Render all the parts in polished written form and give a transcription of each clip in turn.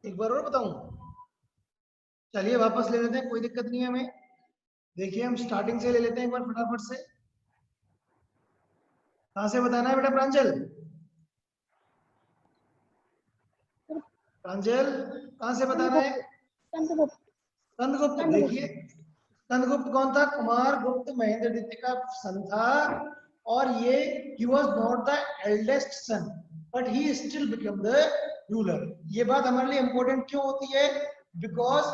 एक बार और बताऊं? चलिए वापस ले लेते हैं, कोई दिक्कत नहीं है हमें। देखिए हम स्टार्टिंग से ले लेते हैं एक बार फटाफट से। कहां से बताना है बेटा प्रांजल? प्रांजल कहां से बताना है? चंद्रगुप्त। स्कंदगुप्त। देखिए स्कंदगुप्त कौन था? कुमार गुप्त महेंद्र द्वितीय का सन था। और ये he was not the eldest son but he still become the ruler. ये बात हमारे लिए इंपॉर्टेंट क्यों होती है? बिकॉज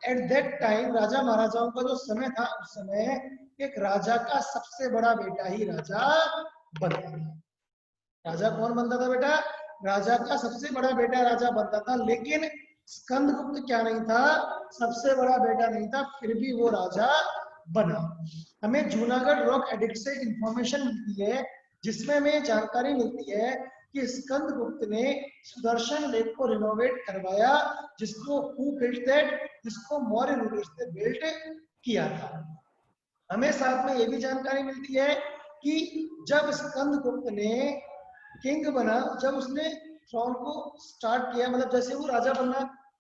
एट दैट टाइम राजा महाराजाओं का जो समय था, उस समय एक राजा का सबसे बड़ा बेटा ही राजा बनता था। राजा कौन बनता था बेटा? राजा का सबसे बड़ा बेटा राजा बनता था। लेकिन स्कंदगुप्त क्या नहीं था? सबसे बड़ा बेटा नहीं था, फिर भी वो राजा बना। हमें जूनागढ़ रॉक एडिक्ट से इंफॉर्मेशन मिलती है, जिसमें हमें जानकारी मिलती है कि स्कंदगुप्त ने सुदर्शन लेक को रिनोवेट करवाया, जिसको हु बिल्ट दैट, जिसको मौर्य रूलर्स ने बिल्ट किया था। हमें साथ में ये भी जानकारी मिलती है कि जब स्कंदगुप्त ने किंग बना, जब उसने थ्रोन को स्टार्ट किया, मतलब जैसे वो राजा बनना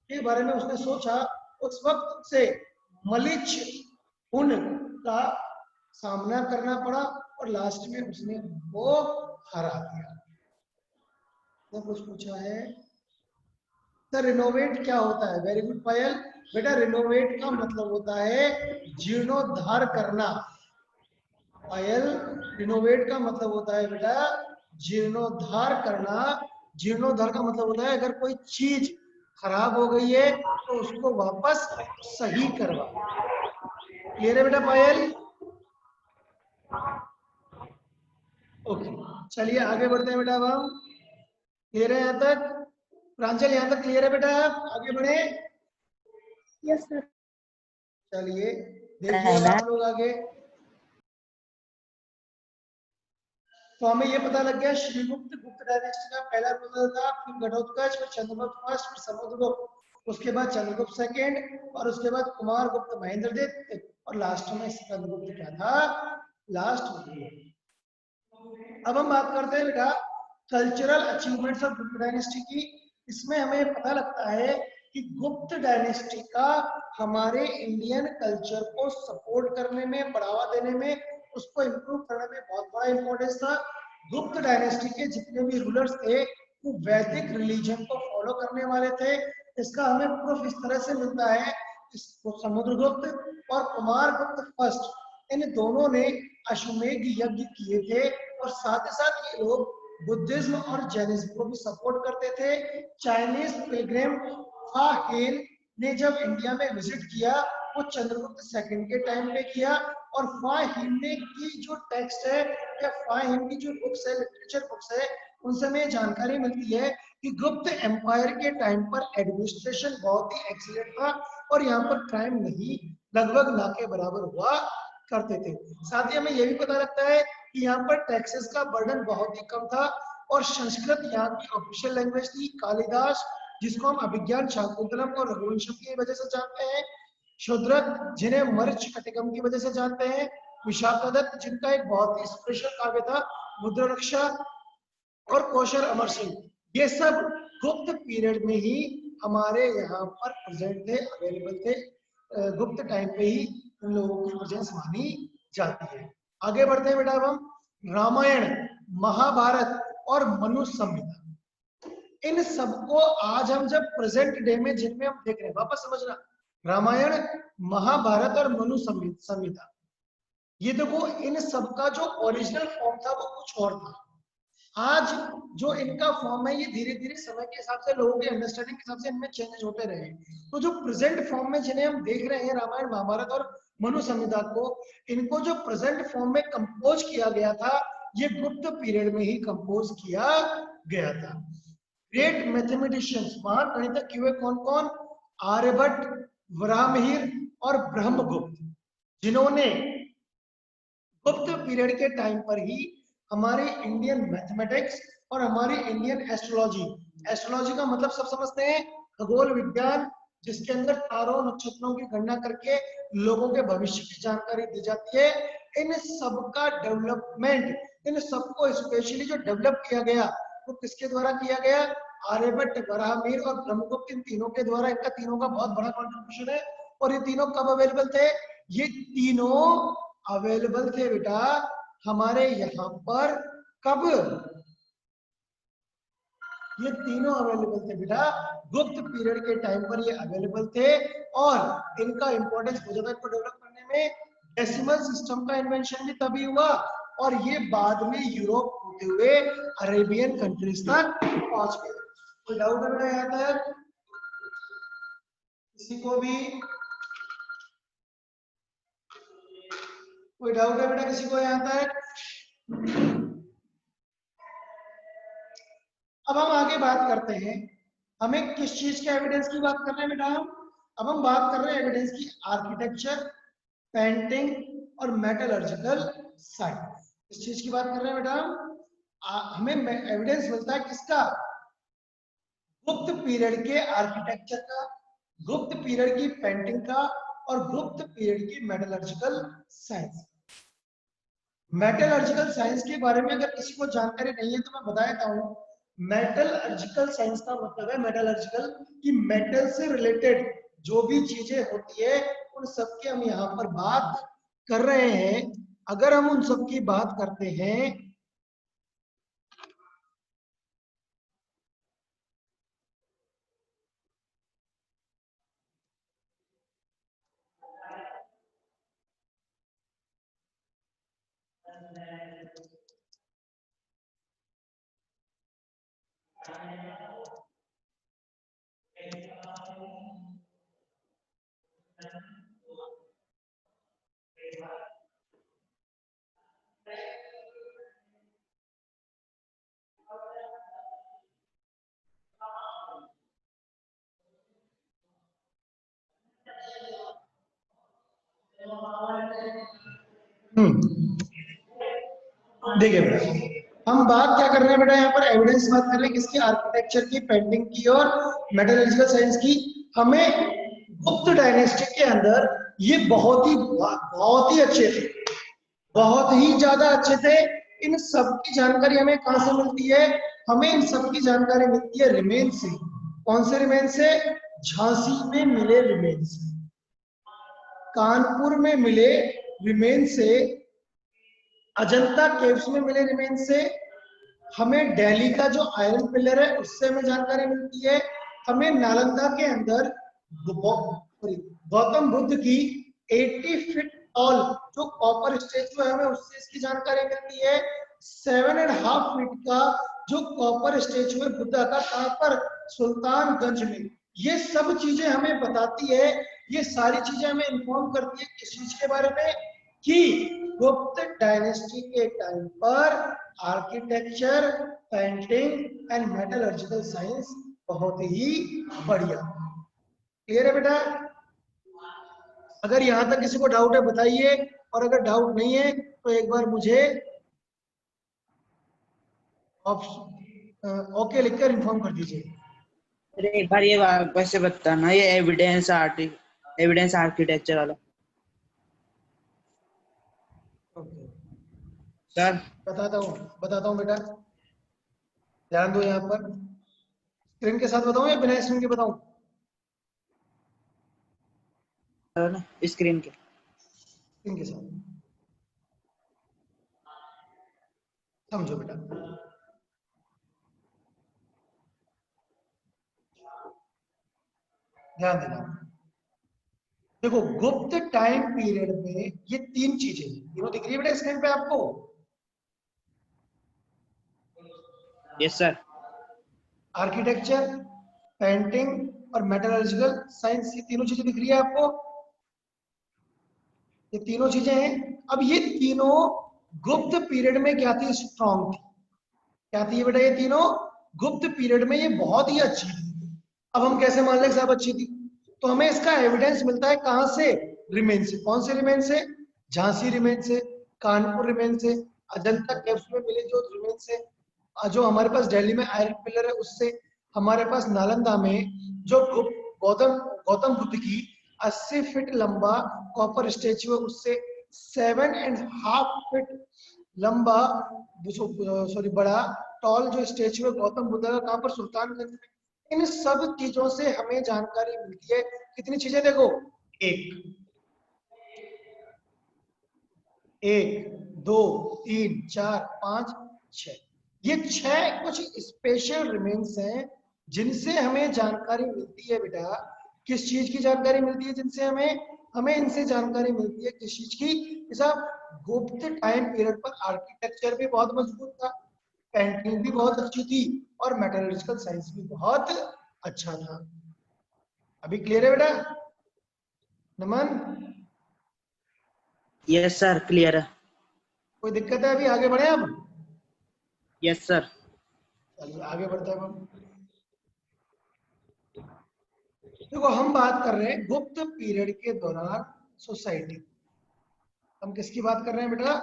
के बारे में उसने सोचा, उस वक्त से मलिच उन का सामना करना पड़ा और लास्ट में उसने वो हरा दिया। तो कुछ पूछा है सर, रिनोवेट क्या होता है? वेरी गुड पायल। बेटा रिनोवेट का मतलब होता है जीर्णोद्धार करना। पायल, रिनोवेट का मतलब होता है बेटा जीर्णोद्धार करना। जीर्णोद्धार का मतलब होता है अगर कोई चीज खराब हो गई है तो उसको वापस सही करवा। क्लियर है बेटा पायल? ओके, चलिए आगे बढ़ते हैं बेटा। अब हम क्लियर है यहाँ तक? प्रांजल यहाँ तक क्लियर है बेटा? आगे बढ़े। Yes sir. चलिए देखिए अब आप लोग आगे। तो हमें ये पता लग गया श्रीगुप्त गुप्त डायनेस्टी का पहला रूलर था, फिर घटोत्कच, फिर चंद्रगुप्त फर्स्ट, फिर समुद्रगुप्त, उसके बाद चंद्रगुप्त सेकंड, और उसके बाद कुमार गुप्त महेंद्र गुप्त, और लास्ट में स्कंदगुप्त क्या था? लास्ट में। अब हम बात करते हैं बेटा कल्चरल अचीवमेंट्स ऑफ गुप्त डायनेस्टी की। इसमें हमें पता लगता है कि गुप्त डायनेस्टी का हमारे इंडियन कल्चर को सपोर्ट करने में, बढ़ावा देने में, उसको इम्प्रूव करने में बहुत बड़ा इंपॉर्टेंस था। गुप्त डायनेस्टी के जितने भी रूलर्स थे वो वैदिक रिलीजन को फॉलो करने वाले थे। इसका हमें प्रूफ इस तरह से मिलता है, समुद्रगुप्त और कुमार गुप्त फर्स्ट, इन दोनों ने अश्वमेध यज्ञ किए थे, और साथ ही साथ ये लोग बुद्धिज्म और जैनिज्म को भी सपोर्ट करते थे। चाइनीज पिलग्रिम फा हेन ने जब इंडिया में विजिट किया, वो चंद्रगुप्त सेकंड के टाइम पे किया, और फा हिन ने की जो टेक्स्ट है या फा हिन की जो बुक्स है, लिटरेचर बुक्स है, उनसे हमें जानकारी मिलती है कि गुप्त एम्पायर के टाइम पर एडमिनिस्ट्रेशन बहुत ही एक्सीलेंट था, और यहाँ पर क्राइम नहीं लगभग ना के बराबर हुआ करते थे। साथ ही हमें यह भी पता लगता है कि यहाँ पर टैक्सेस का बर्डन बहुत ही कम था, और संस्कृत यहाँ की ऑफिशियल लैंग्वेज थी। कालिदास, जिसको हम अभिज्ञान शाकुंतलम और रघुवंशम की वजह से जानते हैं, शूद्रक जिन्हें मर्च कटिकम की वजह से जानते हैं, विशाखादत्त जिनका एक बहुत ही स्पेशल काव्य था मुद्ररक्षा, और कौशल अमर सिंह, ये सब गुप्त पीरियड में ही हमारे यहाँ पर प्रेजेंट थे, अवेलेबल थे। गुप्त टाइम पे ही इन लोगों की प्रेजेंस मानी जाती है। आगे बढ़ते हैं बेटा। अब हम रामायण, महाभारत और मनु संहिता, इन सबको आज हम जब प्रेजेंट डे में जिनमें हम देख रहे हैं, वापस समझना, रामायण, महाभारत और मनु संहिता, ये देखो इन सबका जो ओरिजिनल फॉर्म था वो कुछ और था। आज जो इनका फॉर्म है ये धीरे धीरे समय के हिसाब से, लोगों के अंडरस्टैंडिंग के हिसाब से इनमें चेंज होते रहे। तो जो प्रेजेंट फॉर्म में जिन्हें हम देख रहे हैं, रामायण, महाभारत और मनु संहिता को, इनको जो प्रेजेंट फॉर्म में कंपोज किया गया था, ये गुप्त पीरियड में ही कंपोज किया गया था। ग्रेट मैथमेटिशियंस, महान गणितज्ञ हुए कौन कौन? आर्यभट्ट, वराहमिहिर और ब्रह्मगुप्त, जिन्होंने गुप्त पीरियड के टाइम पर ही हमारे इंडियन मैथमेटिक्स और हमारी इंडियन एस्ट्रोलॉजी, एस्ट्रोलॉजी का मतलब सब समझते हैं, खगोल विज्ञान, जिसके अंदर तारों नक्षत्रों की गणना करके लोगों के भविष्य की जानकारी दी जाती है, इन सब का डेवलपमेंट, इन सबको स्पेशली जो डेवलप किया गया वो किसके द्वारा किया गया? आर्यभट्ट, वराहमिहिर और ब्रह्मगुप्त, इन तीनों के द्वारा, इनका तीनों का बहुत बड़ा कंट्रीब्यूशन है। और ये तीनों कब अवेलेबल थे? ये तीनों अवेलेबल थे बेटा हमारे यहाँ पर कब? ये तीनों अवेलेबल थे बेटा गुप्त पीरियड के टाइम पर, ये अवेलेबल थे। और इनका इंपॉर्टेंस बहुत ज्यादा को डेवलप करने में। डेसिमल सिस्टम का इन्वेंशन भी तभी हुआ और ये बाद में यूरोप होते हुए अरेबियन कंट्रीज तक पहुंच गए। कोई डाउट है बेटा यहाँ तक किसी को भी? कोई डाउट है बेटा किसी को यहाँ तक? अब हम आगे बात करते हैं, हमें किस चीज के एविडेंस की बात कर रहे हैं बेटा हम? अब हम बात कर रहे हैं एविडेंस की आर्किटेक्चर, पेंटिंग और मेटलर्जिकल साइंस। इस चीज की बात कर रहे हैं बेटा हमें एविडेंस मिलता है किसका? गुप्त पीरियड के आर्किटेक्चर का, गुप्त पीरियड की पेंटिंग का और गुप्त पीरियड की मेटलर्जिकल साइंस। मेटलर्जिकल साइंस के बारे में अगर किसी को जानकारी नहीं है तो मैं बता देता हूँ। मेटलर्जिकल साइंस का मतलब है, मेटलर्जिकल की मेटल से रिलेटेड जो भी चीजें होती है उन सब की हम यहाँ पर बात कर रहे हैं। अगर हम उन सब की बात करते हैं देखिए बेटा हम बात क्या कर रहे हैं बेटा यहाँ पर एविडेंस बात कर रहे हैं किसकी? आर्किटेक्चर की, पेंटिंग की और मेटलर्जिकल साइंस की। हमें गुप्त डायनेस्टी के अंदर ये बहुत ही अच्छे थे, बहुत ही ज्यादा अच्छे थे। इन सब की जानकारी हमें कहां से मिलती है? हमें इन सब की जानकारी मिलती है रिमेन से। कौन से रिमेन से? झांसी में मिले रिमेन से, कानपुर में मिले रिमेन से, अजंता केव्स में मिले रिमेन से, हमें दिल्ली का जो आयरन पिलर है उससे हमें जानकारी मिलती है। हमें नालंदा के अंदर गौतम बुद्ध की 80 फीट टॉल जो कॉपर स्टेचू है हमें उससे इसकी जानकारी मिलती है। 7.5 फीट का जो कॉपर स्टेचू है बुद्धा का, कहां पर? सुल्तानगंज में। ये सब चीजें हमें बताती है, ये सारी चीजें हमें इन्फॉर्म करती है किस चीज के बारे में? कि गुप्त डायनेस्टी के टाइम पर architecture, painting and metallurgical science बहुत ही बढ़िया। क्लियर है बेटा? अगर यहां तक किसी को डाउट है बताइए, और अगर डाउट नहीं है तो एक बार मुझे ओके लिखकर इन्फॉर्म कर दीजिए। अरे एक बार ये वैसे बताना, ये एविडेंस आर्किटेक्चर वाला। ओके सर बताता हूँ बेटा, ध्यान दो यहाँ पर। स्क्रीन के साथ बताऊं या बिना स्क्रीन के बताऊं? स्क्रीन के स्क्रीन के साथ समझो बेटा। ध्यान देना, देखो गुप्त टाइम पीरियड में ये तीन चीजें, तीनों दिख रही है बेटा स्क्रीन पे आपको? Yes sir. आर्किटेक्चर, पेंटिंग और मेटलर्जिकल साइंस, ये तीनों चीजें दिख रही है आपको? ये तीनों चीजें हैं। अब ये तीनों गुप्त पीरियड में क्या थी? स्ट्रॉन्ग थी। क्या थी बेटा? ये तीनों गुप्त पीरियड में ये बहुत ही अच्छी थी। अब हम कैसे मान लें साहब अच्छी थी? तो हमें इसका एविडेंस मिलता है कहां से? रिमेन से। कौन से रिमेन से? झांसी रिमेन से, कानपुर रिमेन से, अजंता केव्स में मिले जो रिमेन से, जो हमारे पास दिल्ली में आयरन पिलर है उससे, हमारे पास नालंदा में जो गौतम बुद्ध की 80 फीट लंबा कॉपर स्टेचू है उससे, 7.5 फीट लंबा, सॉरी बड़ा, टॉल जो स्टेच्यू है गौतम बुद्ध का कहाँ पर, सुल्तानगंज में। इन सब चीजों से हमें जानकारी मिलती है। कितनी चीजें देखो, एक, 2 3 4 5 6, ये 6 कुछ स्पेशल रिमेन्स हैं जिनसे हमें जानकारी मिलती है बेटा। किस चीज की जानकारी मिलती है जिनसे हमें इनसे जानकारी मिलती है किस चीज की। साहब गुप्त टाइम पीरियड पर आर्किटेक्चर भी बहुत मजबूत था, पेंटिंग भी बहुत अच्छी थी और मेटलर्जिकल साइंस भी बहुत अच्छा था। अभी क्लियर है बेटा? नमन, यस सर, क्लियर है। कोई दिक्कत है? अभी आगे बढ़े अब? Yes sir. चलिए आगे बढ़ते हैं हम। देखो हम बात कर रहे हैं गुप्त पीरियड के दौरान सोसाइटी। हम किसकी बात कर रहे हैं बेटा?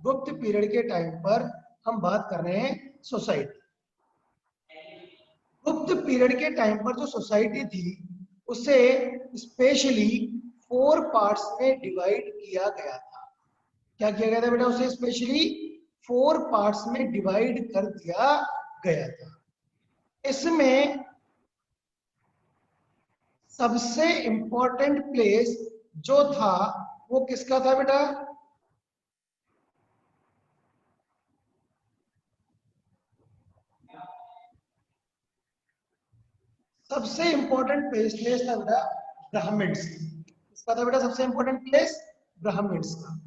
गुप्त पीरियड के टाइम पर हम बात कर रहे हैं सोसाइटी। गुप्त पीरियड के टाइम पर जो सोसाइटी थी उसे स्पेशली 4 पार्ट्स में डिवाइड किया गया था। क्या किया गया था बेटा? उसे स्पेशली 4 पार्ट्स में डिवाइड कर दिया गया था। इसमें सबसे इंपॉर्टेंट प्लेस जो था वो किसका था बेटा? सबसे इंपॉर्टेंट प्लेस था बेटा ब्राह्मण्स। किसका था बेटा सबसे इंपॉर्टेंट प्लेस? ब्राह्मण्स का।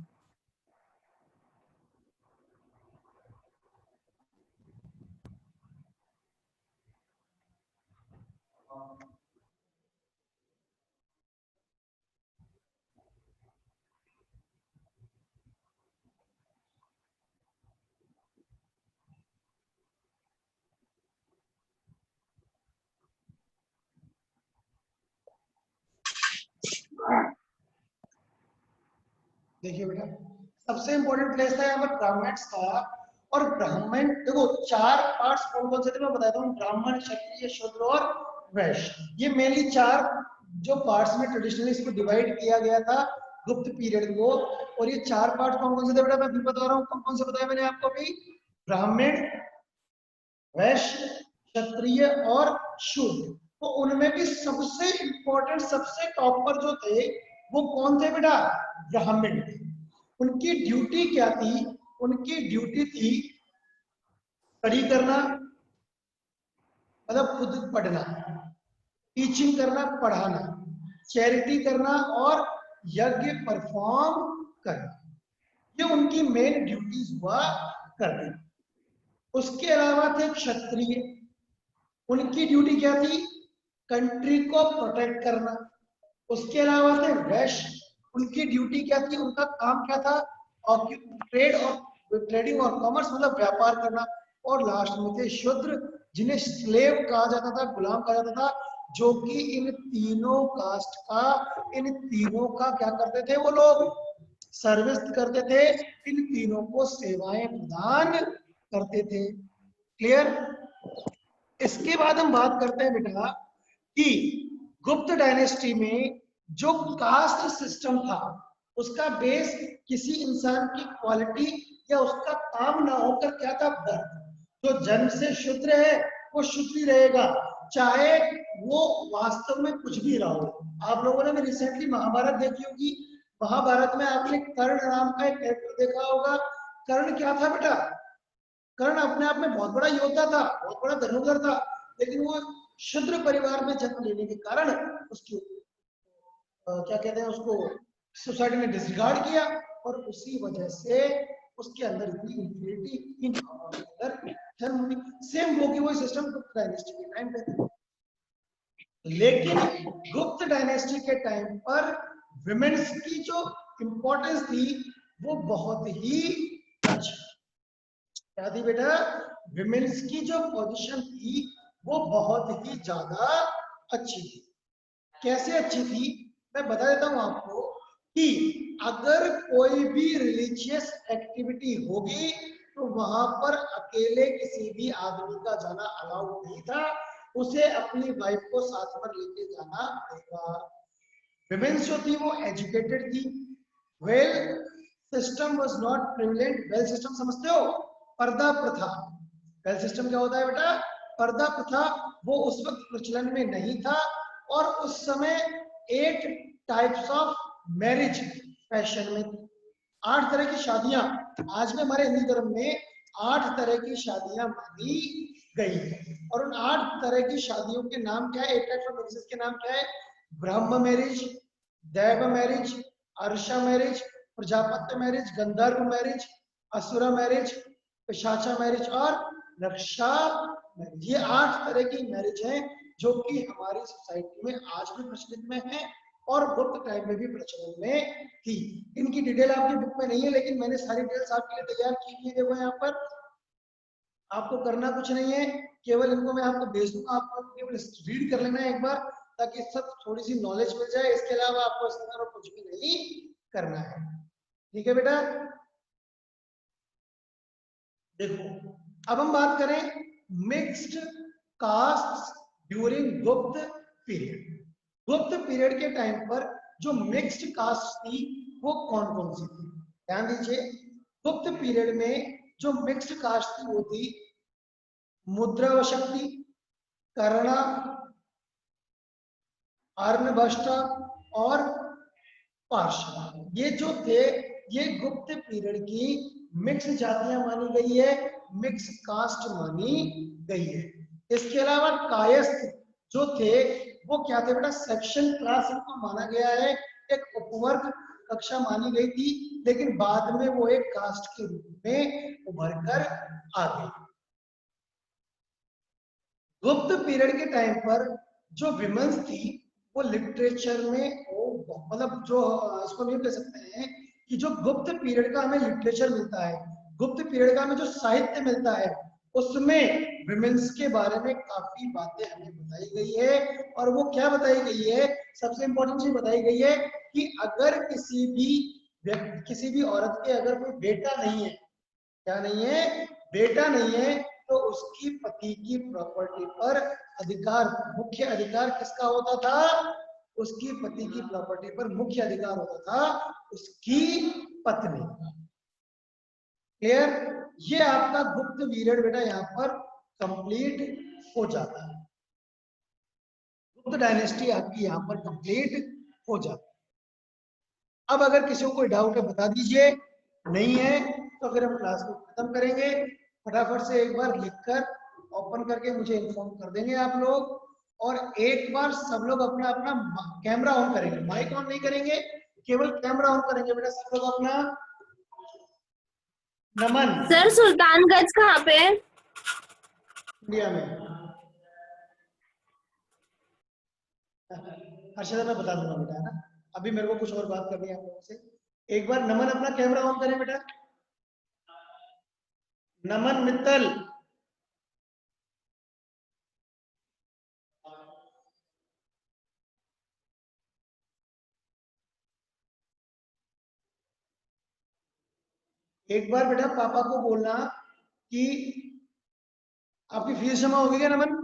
देखिए बेटा सबसे इंपॉर्टेंट प्लेस था यहाँ पर ब्राह्मण्स का। और ब्राह्मण देखो 4 पार्ट्स कौन कौन से थे मैं बताता हूँ, ब्राह्मण, क्षत्रिय, शूद्र और वैश्य। ये मेनली 4 जो पार्ट्स में ट्रेडिशनली इसको डिवाइड किया गया था गुप्त पीरियड को। और ये 4 पार्ट कौन कौन से थे बेटा? मैं फिर बता रहा हूँ कौन कौन से बताया मैंने आपको अभी। ब्राह्मण, वैश्य, क्षत्रिय और शूद्र। तो उनमें भी सबसे इंपॉर्टेंट सबसे टॉप पर जो थे वो कौन थे बेटा? ब्राह्मण थे। उनकी ड्यूटी क्या थी? उनकी ड्यूटी थी स्टडी करना, मतलब खुद पढ़ना, टीचिंग करना, पढ़ाना, चैरिटी करना और यज्ञ परफॉर्म करना। ये उनकी मेन ड्यूटीज हुआ करती। उसके अलावा थे क्षत्रिय। उनकी ड्यूटी क्या थी? कंट्री को प्रोटेक्ट करना। उसके अलावा थे वैश्य। उनकी ड्यूटी क्या थी? उनका काम क्या था? ट्रेड और ट्रेडिंग और कॉमर्स, मतलब व्यापार करना। और लास्ट में थे शूद्र, जिन्हें स्लेव कहा जाता था, गुलाम कहा जाता था, जो कि इन तीनों कास्ट का, इन तीनों का क्या करते थे वो लोग? सर्विस करते थे, इन तीनों को सेवाएं प्रदान करते थे। क्लियर? इसके बाद हम बात करते हैं बेटा कि गुप्त डायनेस्टी में जो कास्ट सिस्टम था उसका बेस किसी इंसान की क्वालिटी या उसका काम ना होकर क्या था? बर्थ। जो जन्म से शूद्र है वो शूद्र ही रहेगा, चाहे वो वास्तव में कुछ भी रहा हो। आप लोगों ने भी रिसेंटली महाभारत देखी होगी। महाभारत में आपने कर्ण नाम का एक कैरेक्टर देखा होगा। कर्ण क्या था बेटा? कर्ण अपने आप में बहुत बड़ा योद्धा था, बहुत बड़ा धनुर्धर था, लेकिन वो शूद्र परिवार में जन्म लेने के कारण उसकी क्या कहते हैं उसको सोसाइटी ने डिसरिगार्ड किया और उसी वजह से उसके अंदर इतनी इंफिनिटी इन अंदर जन्म हुई। सेम होगी वही सिस्टम गुप्त डायनेस्टी के टाइम पे। लेकिन गुप्त डायनेस्टी के टाइम पर विमेन्स की जो इंपॉर्टेंस थी वो बहुत ही अच्छी। क्या थी बेटा? विमेन्स की जो पोजीशन थी वो बहुत ही ज्यादा अच्छी थी। कैसे अच्छी थी मैं बता देता हूं आपको कि अगर कोई भी रिलीजियस एक्टिविटी होगी तो वहां पर अकेले किसी भी आदमी का जाना अलाउड नहीं था, उसे अपनी वाइफ को साथ में लेके जाना पड़ेगा। विमेन्स जो थी वो एजुकेटेड थी, well system was not prevalent. Well system समझते हो? पर्दा प्रथा। वेल सिस्टम क्या होता है बेटा? पर्दा प्रथा वो उस वक्त प्रचलन में नहीं था, और उस समय 8 टाइप्स ऑफ मैरिज फैशन में थी। 8 तरह की शादियां, आज में हमारे हिंदू धर्म में 8 तरह की शादियां मानी गई है। और उन 8 तरह की शादियों के नाम क्या है? 8 टाइप्स ऑफ मैरिजेस के नाम क्या है? ब्रह्म मैरिज, दैव मैरिज, अर्षा मैरिज, प्रजापत्य मैरिज, गंधर्व मैरिज, असुरा मैरिज, पिशाचा मैरिज और रक्षा मैरिज। ये 8 तरह की मैरिज हैं जो कि हमारी सोसाइटी में आज भी प्रचलित में है और गुप्त टाइम में भी प्रचलन में थी। इनकी डिटेल आपकी बुक में नहीं है, लेकिन मैंने सारी डिटेल्स आपके लिए तैयार की हुई है। देखो यहाँ पर आपको करना कुछ नहीं है, केवल इनको मैं आपको भेज दूंगा, आपको केवल रीड कर लेना है एक बार, ताकि सब थोड़ी सी नॉलेज मिल जाए। इसके अलावा आपको इसके अंदर कुछ भी नहीं करना है। ठीक है बेटा? देखो अब हम बात करें मिक्स्ड कास्ट ड्यूरिंग गुप्त पीरियड। गुप्त पीरियड के टाइम पर जो मिक्स्ड कास्ट थी वो कौन कौन सी थी? ध्यान दीजिए, गुप्त पीरियड में जो मिक्स्ड कास्ट थी वो थी मुद्रावशक्ति, कर्णा, अर्णभष्टा और पार्श्व। ये जो थे ये गुप्त पीरियड की मिक्स जातियां मानी गई है, मिक्स कास्ट मानी गई है। इसके अलावा कायस्थ जो थे वो क्या थे बेटा? सेक्शन क्लास इनको माना गया है, एक उपवर्ग कक्षा मानी गई थी, लेकिन बाद में वो एक कास्ट के रूप में उभर कर आ गई। गुप्त पीरियड के टाइम पर जो विमेंस थी वो लिटरेचर में मतलब जो इसको नहीं कह सकते हैं कि जो गुप्त पीरियड का हमें लिटरेचर मिलता है, गुप्त पीरियड का हमें जो साहित्य मिलता है, उसमें विमेंस के बारे में काफी बातें हमें बताई गई है। और वो क्या बताई गई है? सबसे इंपॉर्टेंट चीज बताई गई है कि अगर किसी भी औरत के अगर कोई बेटा नहीं है, क्या नहीं है? बेटा नहीं है, तो उसकी पति की प्रॉपर्टी पर अधिकार, मुख्य अधिकार किसका होता था? उसकी पति की प्रॉपर्टी पर मुख्य अधिकार होता था उसकी पत्नी। क्लियर? ये आपका गुप्त पीरियड बेटा यहाँ पर कंप्लीट हो जाता है। गुप्त डायनेस्टी आपकी यहाँ पर कंप्लीट हो जाती है। अब अगर किसी को कोई डाउट है बता दीजिए, नहीं है तो फिर हम क्लास को खत्म करेंगे। फटाफट से एक बार लिखकर ओपन करके मुझे इन्फॉर्म कर देंगे आप लोग, और एक बार सब लोग अपना अपना कैमरा ऑन करेंगे, माइक ऑन नहीं करेंगे, केवल कैमरा ऑन करेंगे बेटा सब लोग अपना। नमन सर सुल्तानगंज कहाँ पे है? इंडिया में। हर्षदा मैं बता दूंगा बेटा, है ना? अभी मेरे को कुछ और बात करनी है आप लोगों से। एक बार नमन अपना कैमरा ऑन करें बेटा। नमन मित्तल, एक बार बेटा पापा को बोलना कि आपकी फीस जमा होगी क्या नमन?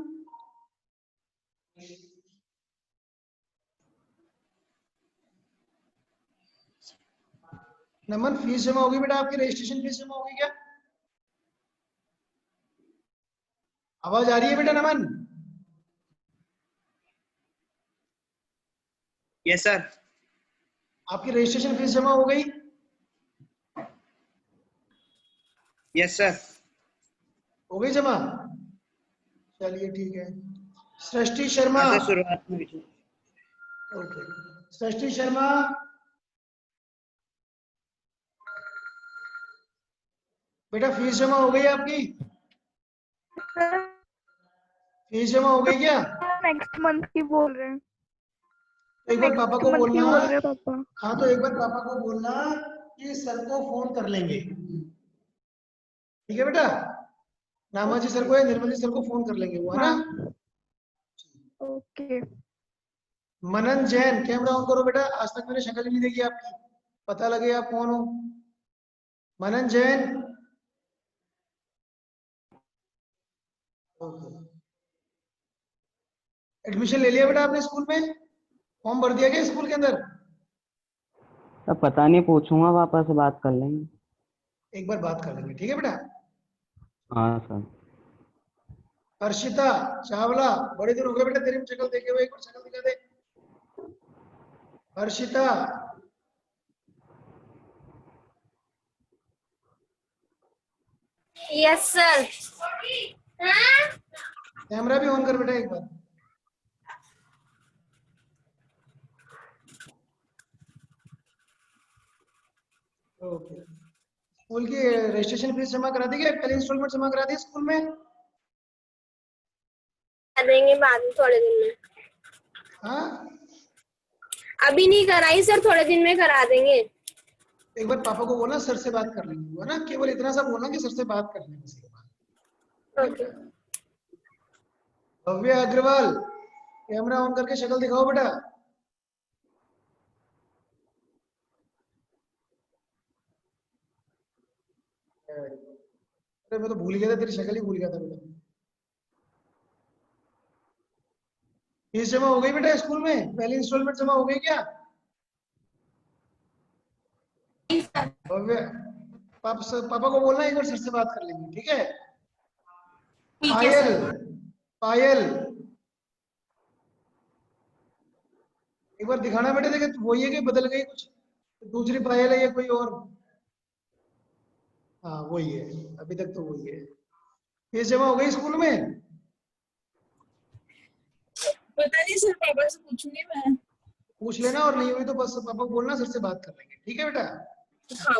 नमन फीस जमा होगी बेटा, आपकी रजिस्ट्रेशन फीस जमा होगी क्या? आवाज आ रही है बेटा नमन? Yes sir. आपकी रजिस्ट्रेशन फीस जमा हो गई? Yes sir. हो गई जमा? चलिए ठीक है। सृष्टि शर्मा, हाँ सर, शुरुआत में भी। ओके। सृष्टि शर्मा, बेटा फीस जमा हो गई आपकी? फीस जमा हो गई क्या? नेक्स्ट मंथ की बोल रहे हैं। तो एक बार पापा को बोलना, बोल रहे हैं पापा। हाँ तो एक बार पापा को बोलना कि सर को फोन कर लेंगे। ठीक है बेटा? नामाजी सर को या निर्मल जी सर को फोन कर लेंगे, वो है ना? हाँ okay. Manan Jain, camera on करो बेटा, आज तक मैंने शक्ल नहीं देखी आपकी, पता लगे आप कौन हो। मनन जैन, एडमिशन ले लिया बेटा आपने स्कूल में? फॉर्म भर दिया क्या स्कूल के अंदर? अब पता नहीं, पूछूंगा, वापस बात कर लेंगे। एक बार बात कर लेंगे, ठीक है बेटा। हाँ सर। हर्षिता चावला, बड़े दिन हो गए बेटा तेरी शक्ल देखे हुए, एक बार शक्ल दिखा दे। Harshita, yes sir. कैमरा भी ऑन कर बेटा एक बार। ओके, स्कूल की रजिस्ट्रेशन फीस जमा करा दी क्या? पहले इंस्टॉलमेंट जमा करा दी स्कूल में? कर देंगे बाद में, थोड़े दिन में। हाँ, अभी नहीं कराई सर, थोड़े दिन में करा देंगे। एक बार पापा को बोलना सर से बात कर लेंगे, है ना? केवल इतना सा बोलना कि सर से बात कर लेंगे इसके बाद। Okay. Bhavya Agarwal, camera on करके शक्ल दिखाओ बेटा। अरे मैं तो भूल गया था, तेरी शक्ल ही भूल गया था बेटा। फीस जमा हो गई बेटा स्कूल में? पहली इंस्टॉलमेंट जमा हो गई क्या? भव्य, पापा को बोलना एक बार सर से बात कर लेंगे, ठीक है? पायल, पायल, एक बार दिखाना बेटे, देखे वही है कि बदल गई कुछ? दूसरी पायल है या कोई और? हाँ वही है, अभी तक तो वही है। फीस जमा हो गई स्कूल में? पता नहीं सर, पापा से पूछूंगी मैं। पूछ लेना, और नहीं हुई तो बस पापा को बोलना, सर से बात कर लेंगे, ठीक है बेटा? हाँ।